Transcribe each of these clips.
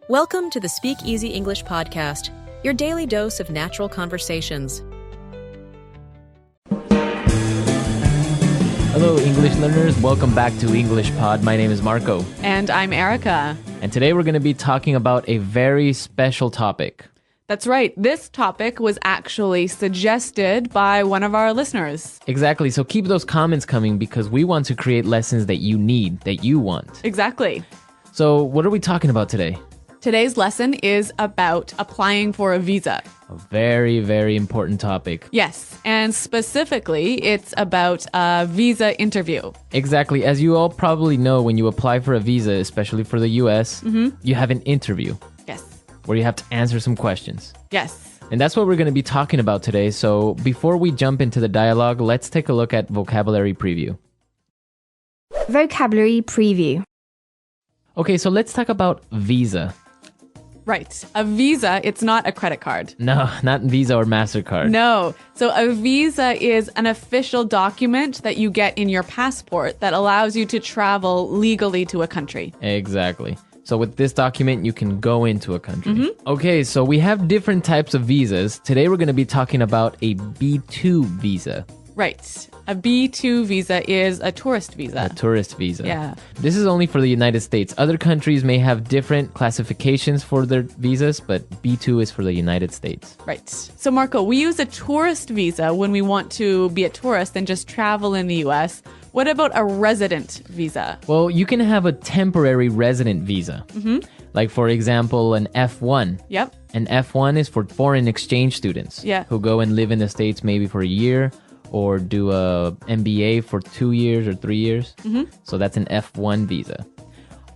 Welcome to the SpeakEasy English podcast, your daily dose of natural conversations. Hello, English learners. Welcome back to English Pod. My name is Marco. And I'm Erica. And today we're going to be talking about a very special topic. That's right. This topic was actually suggested by one of our listeners. Exactly. So keep those comments coming because we want to create lessons that you need, that you want. Exactly. So what are we talking about today? Today's lesson is about applying for a visa. A very, very important topic. Yes, and specifically, it's about a visa interview. Exactly. As you all probably know, when you apply for a visa, especially for the US, you have an interview. Yes. Where you have to answer some questions. Yes. And that's what we're going to be talking about today. So before we jump into the dialogue, let's take a look at vocabulary preview. Vocabulary preview. Okay, so let's talk about visa. Right. A visa, it's not a credit card. No, not Visa or MasterCard. No. So a visa is an official document that you get in your passport that allows you to travel legally to a country. Exactly. So with this document, you can go into a country. Okay, so we have different types of visas. Today, we're going to be talking about a B2 visa. Right. A B2 visa is a tourist visa. A tourist visa. Yeah. This is only for the United States. Other countries may have different classifications for their visas, but B2 is for the United States. Right. So, Marco, we use a tourist visa when we want to be a tourist and just travel in the U.S. What about a resident visa? Well, you can have a temporary resident visa. Like, for example, an F1. Yep. An F1 is for foreign exchange students who go and live in the States maybe for a year or do a MBA for 2 years or 3 years. So that's an F1 visa.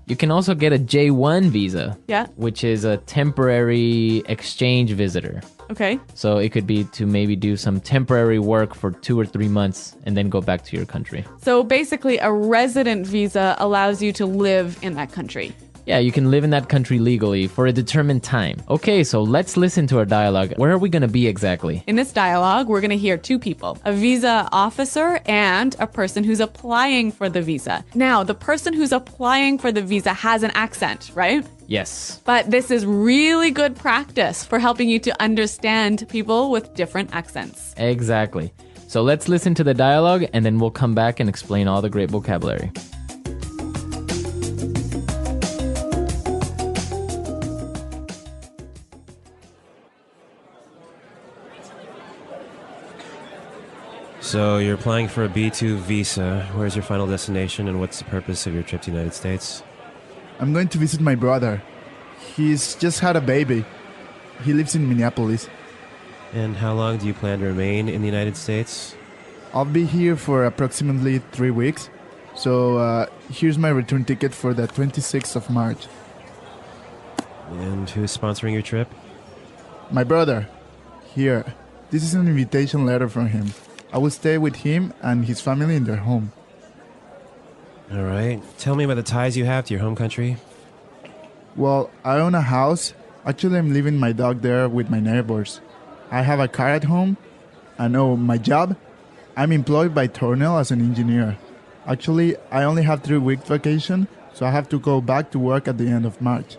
You can also get a J1 visa, which is a temporary exchange visitor. Okay. So it could be to maybe do some temporary work for 2 or 3 months and then go back to your country. So basically, a resident visa allows you to live in that country. Yeah, you can live in that country legally for a determined time. Okay, so let's listen to our dialogue. Where are we going to be exactly? In this dialogue, we're going to hear two people, a visa officer and a person who's applying for the visa. Now, the person who's applying for the visa has an accent, right? Yes. But this is really good practice for helping you to understand people with different accents. Exactly. So let's listen to the dialogue and then we'll come back and explain all the great vocabulary. So you're applying for a B2 visa. Where's your final destination and what's the purpose of your trip to the United States? I'm going to visit my brother. He's just had a baby. He lives in Minneapolis. And how long do you plan to remain in the United States? I'll be here for approximately 3 weeks. So here's my return ticket for the 26th of March. And who's sponsoring your trip? My brother. Here. This is an invitation letter from him. I will stay with him and his family in their home. All right. Tell me about the ties you have to your home country. Well, I own a house. Actually, I'm leaving my dog there with my neighbors. I have a car at home. And my job? I'm employed by Tornell as an engineer. Actually, I only have 3 weeks vacation, so I have to go back to work at the end of March.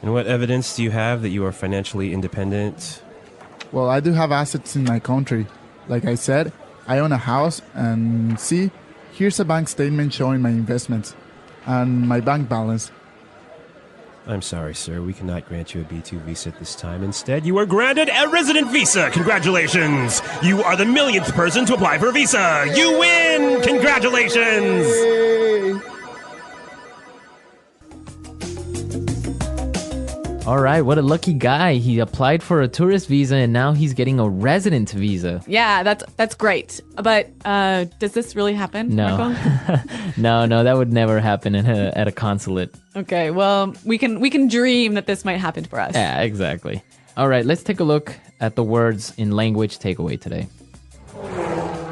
And what evidence do you have that you are financially independent? Well, I do have assets in my country. Like I said, I own a house and see, here's a bank statement showing my investments and my bank balance. I'm sorry, sir. We cannot grant you a B2 visa at this time. Instead, you are granted a resident visa. Congratulations! You are the millionth person to apply for a visa. You win! Congratulations! Yay! All right, what a lucky guy. He applied for a tourist visa and now he's getting a resident visa. Yeah, that's great. But does this really happen, No. Marco? No, that would never happen at a consulate. Okay, well, we can dream that this might happen for us. Yeah, exactly. All right, let's take a look at the words in language takeaway today.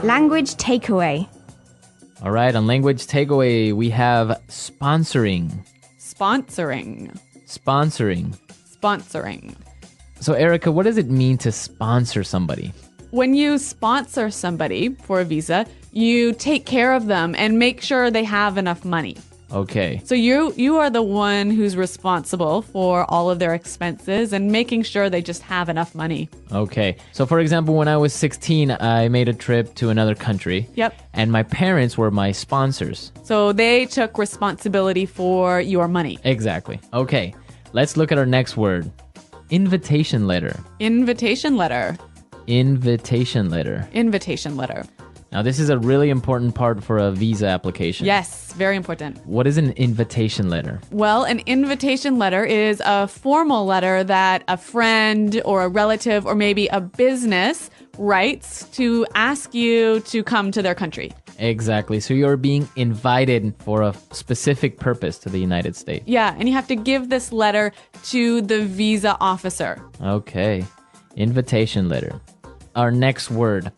Language takeaway. All right, on language takeaway, we have sponsoring. Sponsoring. Sponsoring. Sponsoring. So, Erica, what does it mean to sponsor somebody? When you sponsor somebody for a visa, you take care of them and make sure they have enough money. Okay. So you are the one who's responsible for all of their expenses and making sure they just have enough money. Okay. So for example, when I was 16, I made a trip to another country. Yep. And my parents were my sponsors. So they took responsibility for your money. Exactly. Okay. Let's look at our next word. Invitation letter. Invitation letter. Invitation letter. Invitation letter. Now, this is a really important part for a visa application. Yes, very important. What is an invitation letter? Well, an invitation letter is a formal letter that a friend or a relative or maybe a business writes to ask you to come to their country. Exactly. So you're being invited for a specific purpose to the United States. Yeah, and you have to give this letter to the visa officer. Okay. Invitation letter. Our next word.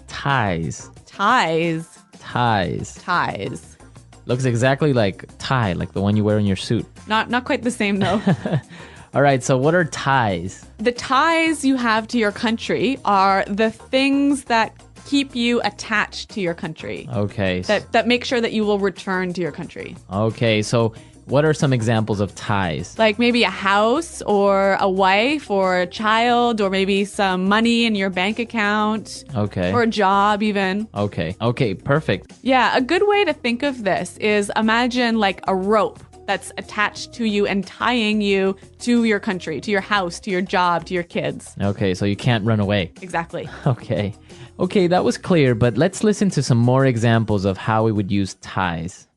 Ties. Ties. Ties. Ties. Looks exactly like tie, like the one you wear in your suit. Not quite the same, though. All right, so what are ties? The ties you have to your country are the things that keep you attached to your country. Okay. That make sure that you will return to your country. Okay, so what are some examples of ties? Like maybe a house or a wife or a child or maybe some money in your bank account. Okay. Or a job even. Okay. Okay, perfect. Yeah, a good way to think of this is imagine like a rope that's attached to you and tying you to your country, to your house, to your job, to your kids. Okay, so you can't run away. Exactly. Okay. Okay, that was clear, but let's listen to some more examples of how we would use ties.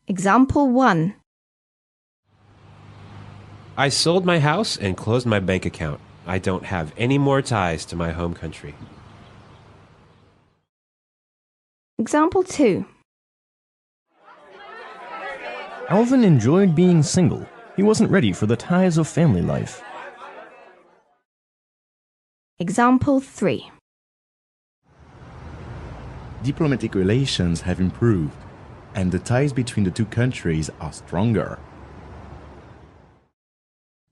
Example 1. I sold my house and closed my bank account. I don't have any more ties to my home country. Example 2. Alvin enjoyed being single. He wasn't ready for the ties of family life. Example 3. Diplomatic relations have improved, and the ties between the two countries are stronger.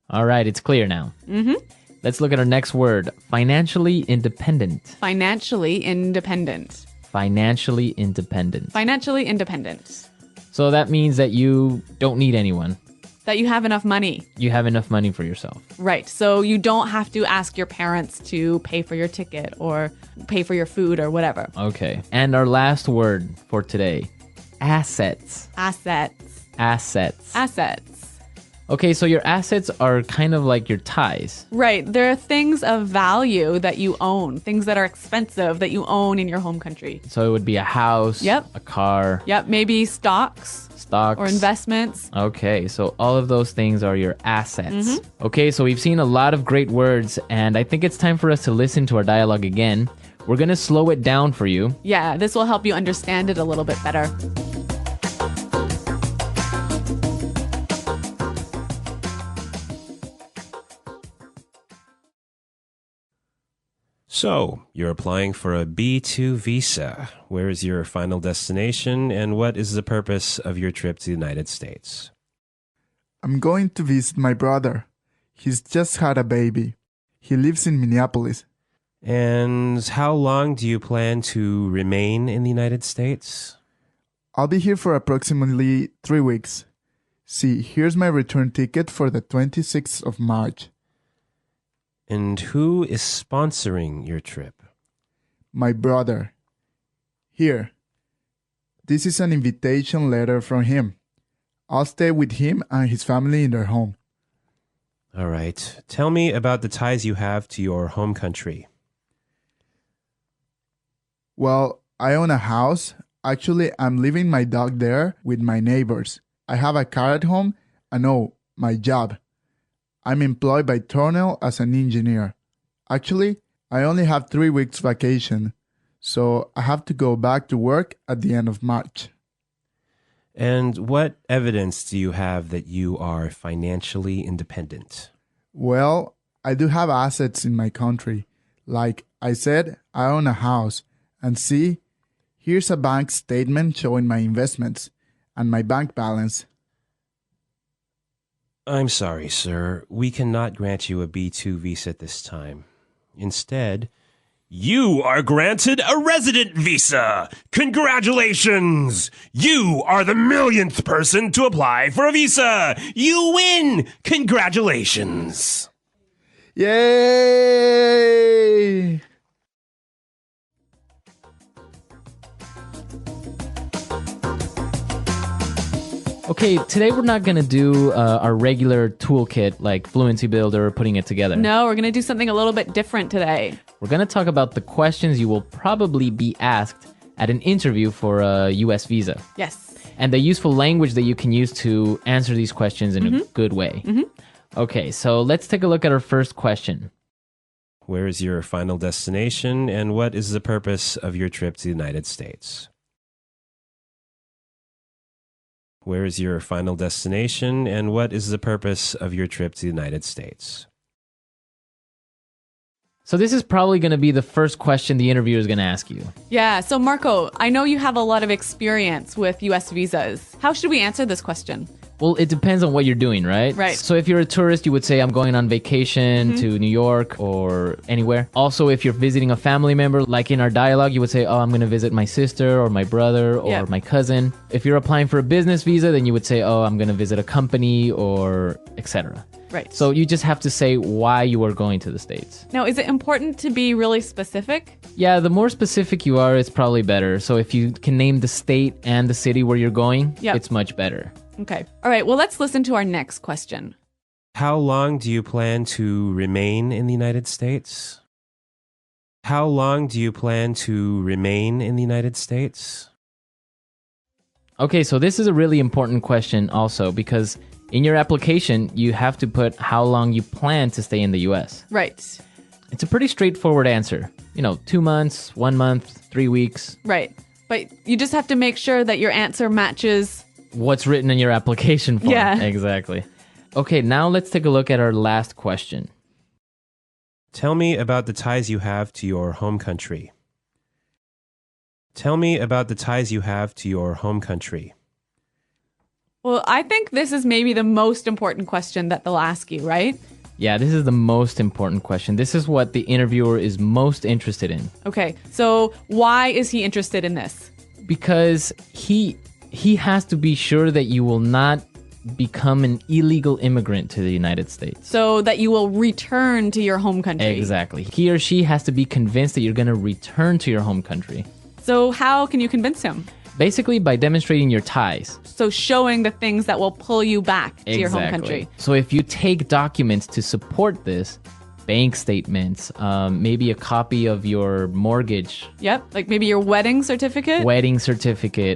All right, it's clear now. Mm-hmm. Let's look at our next word. Financially independent. Financially independent. Financially independent. Financially independent. So that means that you don't need anyone. That you have enough money. You have enough money for yourself. Right. So you don't have to ask your parents to pay for your ticket or pay for your food or whatever. Okay. And our last word for today. Assets. Assets. Assets. Assets. Okay, so your assets are kind of like your ties. Right. There are things of value that you own, things that are expensive that you own in your home country. So it would be a house, Yep. a car, Yep. Maybe stocks or investments. Okay, so all of those things are your assets. Okay, so we've seen a lot of great words, and I think it's time for us to listen to our dialogue again. We're going to slow it down for you. Yeah, this will help you understand it a little bit better. So, you're applying for a B2 visa. Where is your final destination, and what is the purpose of your trip to the United States? I'm going to visit my brother. He's just had a baby. He lives in Minneapolis. And how long do you plan to remain in the United States? I'll be here for approximately 3 weeks. See, here's my return ticket for the 26th of March. And who is sponsoring your trip? My brother. Here. This is an invitation letter from him. I'll stay with him and his family in their home. All right. Tell me about the ties you have to your home country. Well, I own a house. Actually, I'm leaving my dog there with my neighbors. I have a car at home and my job. I'm employed by Tornell as an engineer. Actually, I only have 3 weeks vacation, so I have to go back to work at the end of March. And what evidence do you have that you are financially independent? Well, I do have assets in my country. Like I said, I own a house. And see, here's a bank statement showing my investments and my bank balance. I'm sorry, sir. We cannot grant you a B2 visa at this time. Instead, You are granted a resident visa. Congratulations! You are the millionth person to apply for a visa. You win! Congratulations! Yay! Okay, today we're not going to do our regular toolkit like Fluency Builder, putting it together. No, we're going to do something a little bit different today. We're going to talk about the questions you will probably be asked at an interview for a U.S. visa. Yes. And the useful language that you can use to answer these questions in a good way. Okay, so let's take a look at our first question. Where is your final destination, and what is the purpose of your trip to the United States? Where is your final destination, and what is the purpose of your trip to the United States? So this is probably going to be the first question the interviewer is going to ask you. Yeah, so Marco, I know you have a lot of experience with U.S. visas. How should we answer this question? Well, it depends on what you're doing, right? Right. So if you're a tourist, you would say, I'm going on vacation to New York or anywhere. Also, if you're visiting a family member, like in our dialogue, you would say, oh, I'm going to visit my sister or my brother or my cousin. If you're applying for a business visa, then you would say, oh, I'm going to visit a company or etc. Right. So you just have to say why you are going to the States. Now, is it important to be really specific? Yeah, the more specific you are, it's probably better. So if you can name the state and the city where you're going, it's much better. Okay. All right. Well, let's listen to our next question. How long do you plan to remain in the United States? How long do you plan to remain in the United States? Okay, so this is a really important question also because in your application, you have to put how long you plan to stay in the U.S. Right. It's a pretty straightforward answer. 2 months, 1 month, 3 weeks. Right. But you just have to make sure that your answer matches what's written in your application form. Yeah. Exactly. Okay, now let's take a look at our last question. Tell me about the ties you have to your home country. Tell me about the ties you have to your home country. Well, I think this is maybe the most important question that they'll ask you, right? Yeah, this is the most important question. This is what the interviewer is most interested in. Okay, so why is he interested in this? Because he has to be sure that you will not become an illegal immigrant to the United States. So that you will return to your home country. Exactly. He or she has to be convinced that you're going to return to your home country. So how can you convince him? Basically by demonstrating your ties. So showing the things that will pull you back to your home country. So if you take documents to support this, bank statements, maybe a copy of your mortgage. Yep, like maybe your wedding certificate.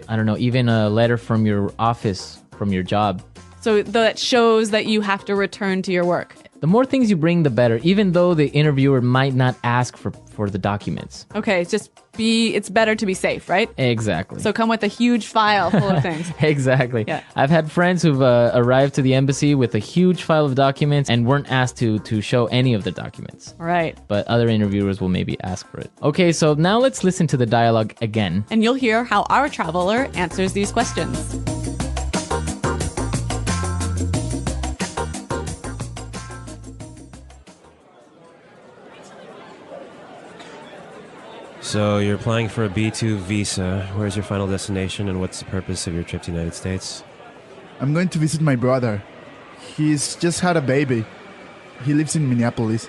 I don't know, even a letter from your office, from your job. So that shows that you have to return to your work. The more things you bring, the better, even though the interviewer might not ask for the documents. Okay, it's better to be safe, right? Exactly. So come with a huge file full of things. Exactly. Yeah. I've had friends who've arrived to the embassy with a huge file of documents and weren't asked to show any of the documents. Right. But other interviewers will maybe ask for it. Okay, so now let's listen to the dialogue again. And you'll hear how our traveler answers these questions. So you're applying for a B2 visa. Where's your final destination, and what's the purpose of your trip to the United States? I'm going to visit my brother. He's just had a baby. He lives in Minneapolis.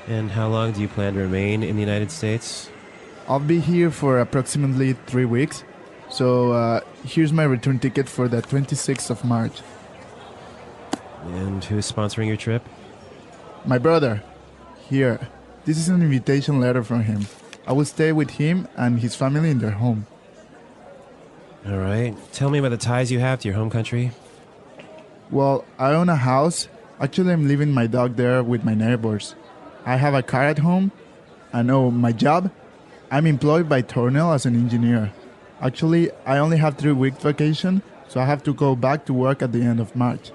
And how long do you plan to remain in the United States? I'll be here for approximately 3 weeks. So here's my return ticket for the 26th of March. And who's sponsoring your trip? My brother. Here. This is an invitation letter from him. I will stay with him and his family in their home. All right. Tell me about the ties you have to your home country. Well, I own a house. Actually, I'm leaving my dog there with my neighbors. I have a car at home. And my job? I'm employed by Tornell as an engineer. Actually, I only have 3 weeks vacation, so I have to go back to work at the end of March.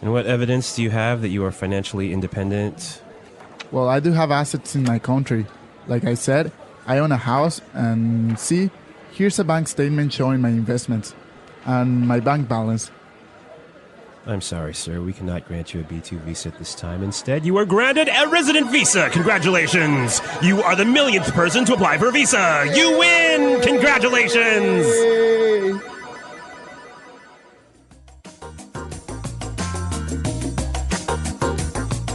And what evidence do you have that you are financially independent? Well, I do have assets in my country. Like I said, I own a house, and see, here's a bank statement showing my investments and my bank balance. I'm sorry, sir. We cannot grant you a B2 visa at this time. Instead, you are granted a resident visa. Congratulations. You are the millionth person to apply for a visa. You win. Congratulations.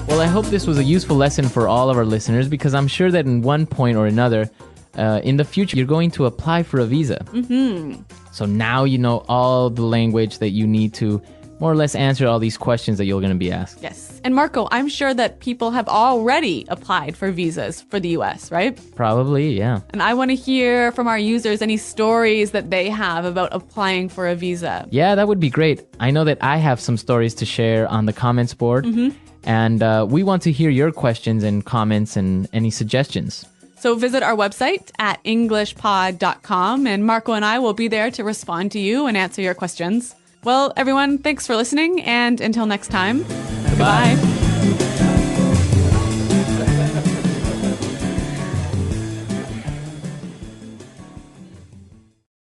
Well, I hope this was a useful lesson for all of our listeners because I'm sure that in one point or another, in the future, you're going to apply for a visa. Mm-hmm. So now you know all the language that you need to more or less answer all these questions that you're going to be asked. Yes. And Marco, I'm sure that people have already applied for visas for the US, right? Probably, yeah. And I want to hear from our users any stories that they have about applying for a visa. Yeah, that would be great. I know that I have some stories to share on the comments board. Mm-hmm. And we want to hear your questions and comments and any suggestions. So visit our website at englishpod.com and Marco and I will be there to respond to you and answer your questions. Well, everyone, thanks for listening, and until next time, goodbye.